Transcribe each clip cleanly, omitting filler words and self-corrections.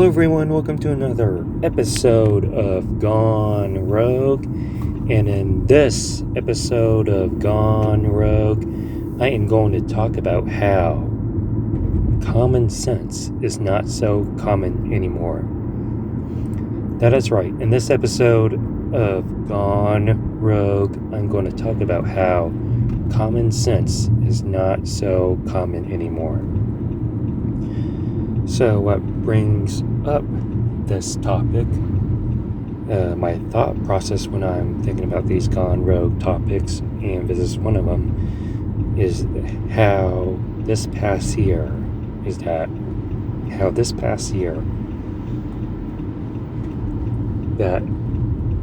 Hello everyone, welcome to another episode of Gone Rogue. And in this episode of Gone Rogue, I am going to talk about how common sense is not so common anymore. That is right, in this episode of Gone Rogue, I'm going to talk about how common sense is not so common anymore. So what brings up this topic, my thought process when I'm thinking about these Gone Rogue topics, and this is one of them, is how this past year that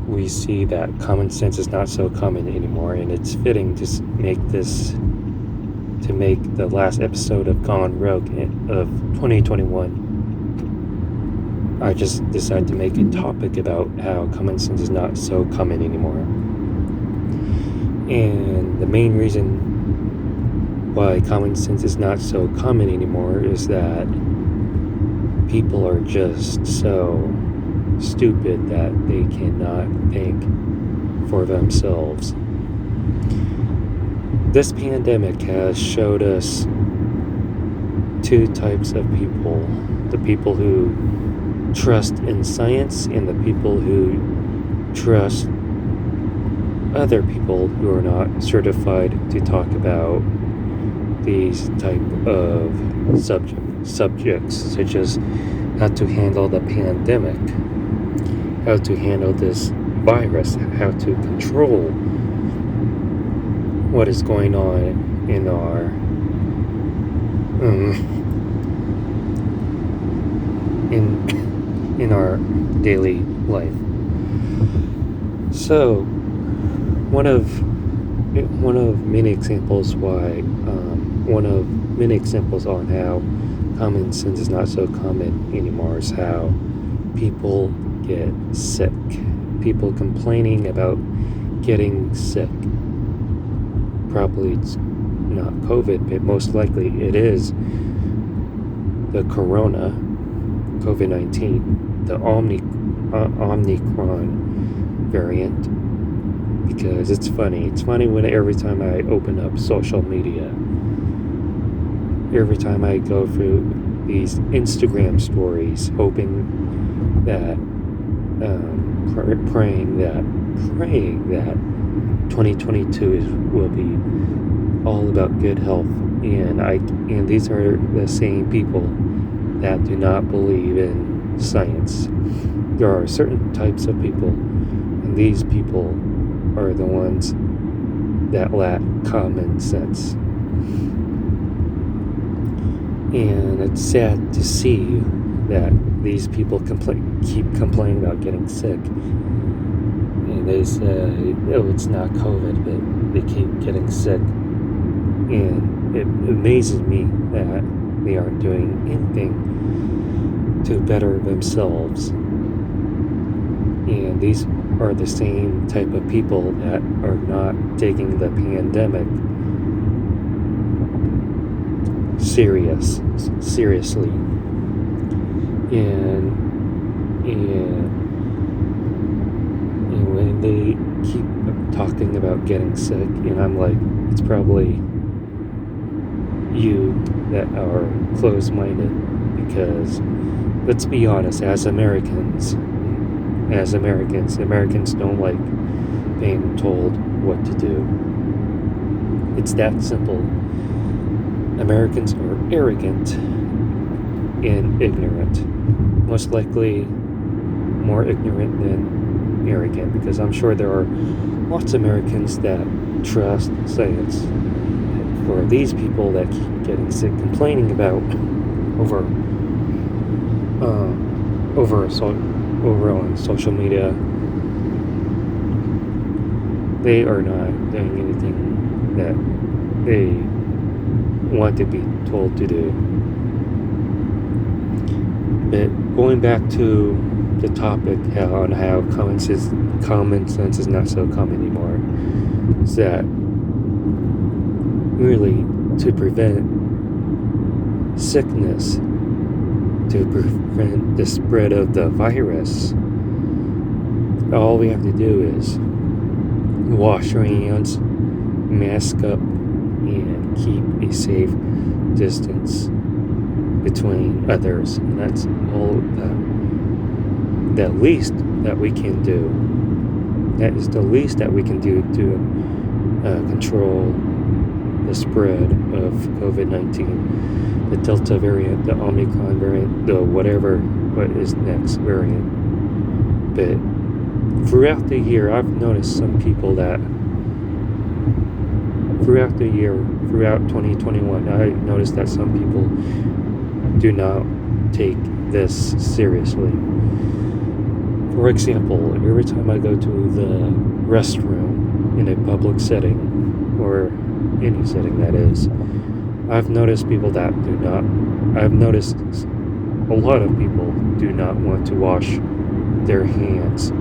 we see that common sense is not so common anymore, and it's fitting to make the last episode of Gone Rogue of 2021. I just decided to make a topic about how common sense is not so common anymore. And the main reason why common sense is not so common anymore is that people are just so stupid that they cannot think for themselves. This pandemic has showed us two types of people: the people who trust in science and the people who trust other people who are not certified to talk about these type of subjects, such as how to handle the pandemic, how to handle this virus, how to control what is going on in our daily life. So one of many examples on how common sense is not so common anymore is how people get sick. People complaining about getting sick. Probably it's not COVID, but most likely it is the COVID-19, the Omicron variant, because it's funny. It's funny when every time I open up social media, every time I go through these Instagram stories, hoping that, praying that 2022 will be all about good health, and these are the same people that do not believe in science. There are certain types of people, and these people are the ones that lack common sense. And it's sad to see that these people keep complaining about getting sick. And they say, oh, it's not COVID, but they keep getting sick. And it amazes me that they aren't doing anything to better themselves. And these are the same type of people that are not taking the pandemic seriously. And when they keep talking about getting sick, and I'm like, it's probably you that are closed-minded, because let's be honest, Americans don't like being told what to do. It's that simple. Americans are arrogant and ignorant. Most likely more ignorant than arrogant, because I'm sure there are lots of Americans that trust science. For these people that keep getting sick, complaining about over on social media, they are not doing anything that they want to be told to do. But going back to the topic on how common sense is not so common anymore, is that really to prevent sickness to prevent the spread of the virus. All we have to do is wash our hands, mask up, and keep a safe distance between others. And that's all the least that we can do. That is the least that we can do to control the spread of COVID-19, the Delta variant, the Omicron variant, the whatever what is next variant. But throughout the year, I've noticed some people that throughout 2021, I noticed that some people do not take this seriously. For example, every time I go to the restroom in a public setting, or any setting that is, I've noticed a lot of people do not want to wash their hands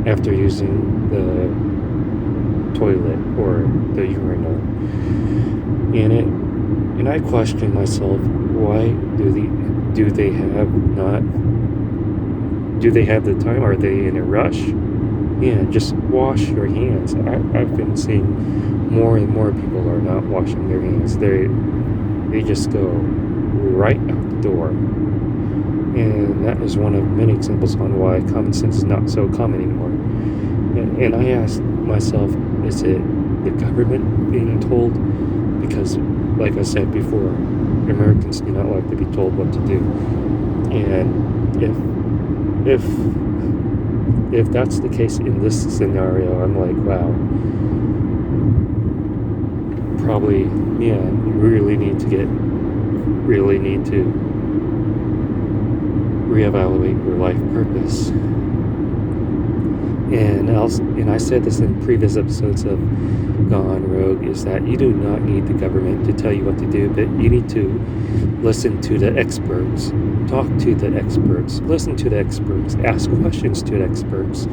after using the toilet or the urinal. And I question myself, why do they have the time? Are they in a rush? Yeah, just wash your hands. I've been seeing more and more people are not washing their hands. They just go right out the door. And that is one of many examples on why common sense is not so common anymore. And I asked myself, is it the government being told? Because, like I said before, Americans do not like to be told what to do. And if that's the case in this scenario, I'm like, wow, probably, yeah, you really need to reevaluate your life purpose. And I said this in previous episodes of Gone Rogue, is that you do not need the government to tell you what to do, but you need to listen to the experts, talk to the experts, listen to the experts, ask questions to the experts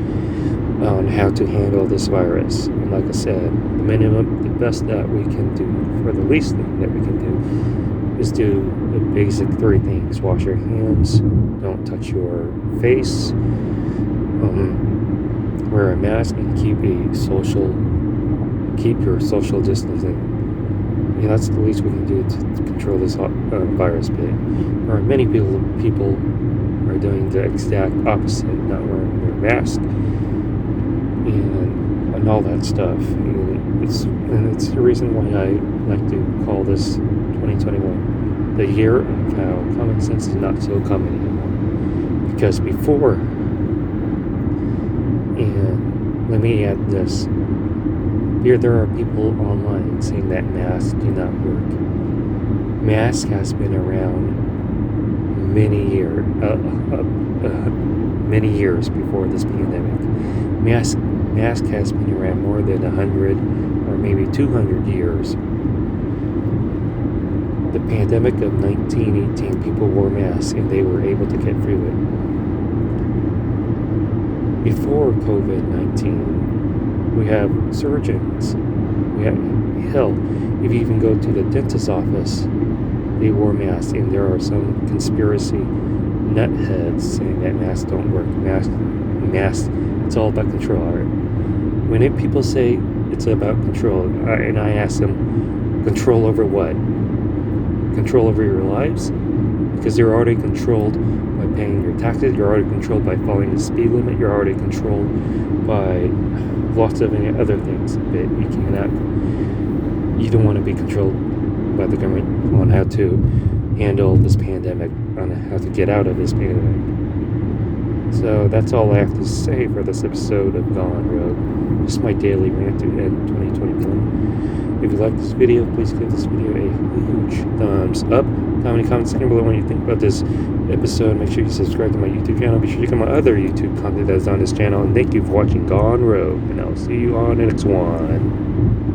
on how to handle this virus. And like I said, the best that we can do, or the least thing that we can do, is do the basic 3 things. Wash your hands, don't touch your face, wear a mask, and keep your social distancing. And that's the least we can do to control this virus. But or many people are doing the exact opposite, not wearing their mask and all that stuff. And it's the reason why I like to call this 2021 the year of how common sense is not so common anymore. Because before, and let me add this, there are people online saying that masks do not work. Mask has been around many years before this pandemic. Mask has been around more than 100 or maybe 200 years. The pandemic of 1918, people wore masks and they were able to get through it. Before COVID-19, we have surgeons. If you even go to the dentist's office, they wore masks, and there are some conspiracy nutheads saying that masks don't work. Masks, it's all about control. When people say it's about control, and I ask them, control over what? Control over your lives? Because you're already controlled by paying your taxes, you're already controlled by following the speed limit, you're already controlled by lots of other things, but you don't want to be controlled by the government on how to handle this pandemic, on how to get out of this pandemic. So that's all I have to say for this episode of Gone Rogue. Just my daily rant to end 2021. If you like this video, please give this video a huge thumbs up. Comment section below what you think about this episode. Make sure you subscribe to my YouTube channel. Be sure to check out my other YouTube content that is on this channel. And thank you for watching Gone Rogue. And I'll see you on the next one.